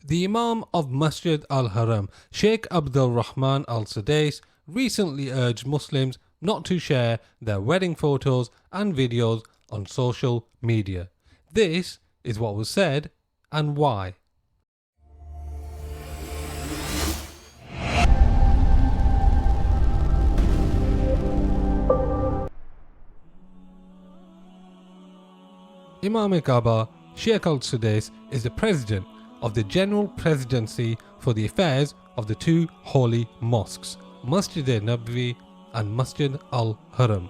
The Imam of Masjid al-Haram, Shaikh Abdul Rahman al-Sudais, recently urged Muslims not to share their wedding photos and videos on social media. This is what was said and why. Imam Kaaba, Shaikh Sudais, is the president of the General Presidency for the affairs of the two holy mosques, Masjid al-Nabawi and Masjid al-Haram.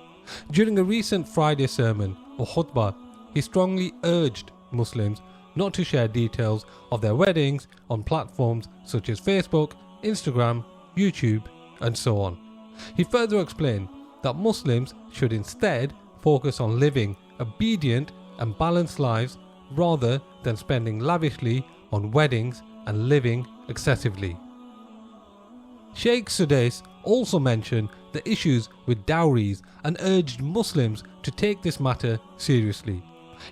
During a recent Friday sermon or khutbah, he strongly urged Muslims not to share details of their weddings on platforms such as Facebook, Instagram, YouTube, and so on. He further explained that Muslims should instead focus on living obedient and balanced lives rather than spending lavishly on weddings and living excessively. Shaikh Sudais also mentioned the issues with dowries and urged Muslims to take this matter seriously.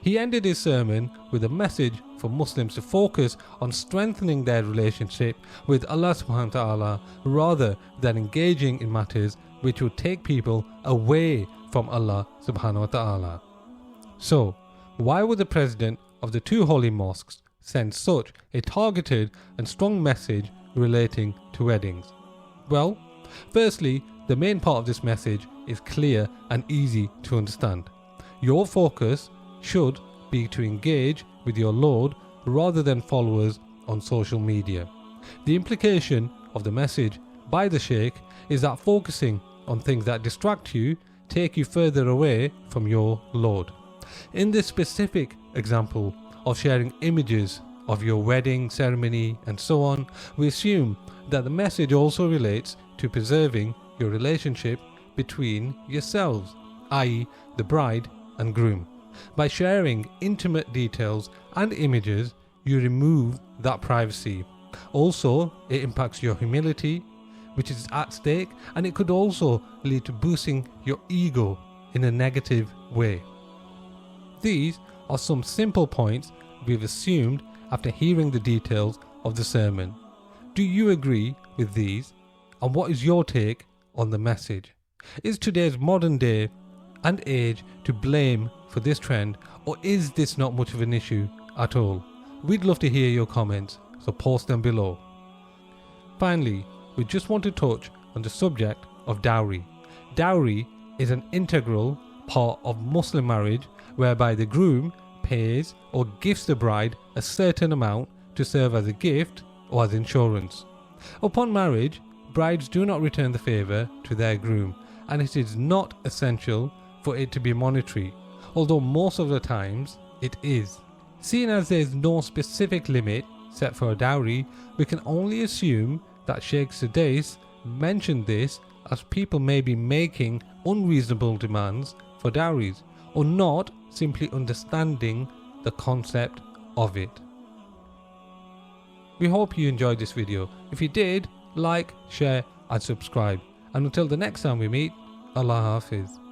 He ended his sermon with a message for Muslims to focus on strengthening their relationship with Allah subhanahu wa ta'ala rather than engaging in matters which would take people away from Allah subhanahu wa ta'ala. So, why would the president of the two holy mosques send such a targeted and strong message relating to weddings? Well, firstly, the main part of this message is clear and easy to understand. Your focus should be to engage with your Lord rather than followers on social media. The implication of the message by the Sheikh is that focusing on things that distract you take you further away from your Lord. In this specific example of sharing images of your wedding ceremony and so on, we assume that the message also relates to preserving your relationship between yourselves, i.e. the bride and groom. By sharing intimate details and images, you remove that privacy. Also, it impacts your humility, which is at stake, and it could also lead to boosting your ego in a negative way. These are some simple points we've assumed after hearing the details of the sermon. Do you agree with these? And what is your take on the message? Is today's modern day and age to blame for this trend, or is this not much of an issue at all? We'd love to hear your comments, so post them below. Finally, we just want to touch on the subject of dowry. Dowry is an integral part of Muslim marriage whereby the groom pays or gifts the bride a certain amount to serve as a gift or as insurance. Upon marriage, brides do not return the favour to their groom, and it is not essential for it to be monetary, although most of the times it is. Seeing as there is no specific limit set for a dowry, we can only assume that Shaikh Sudais mentioned this as people may be making unreasonable demands for dowries, or not simply understanding the concept of it. We hope you enjoyed this video. If you did, like, share and subscribe. And until the next time we meet, Allah Hafiz.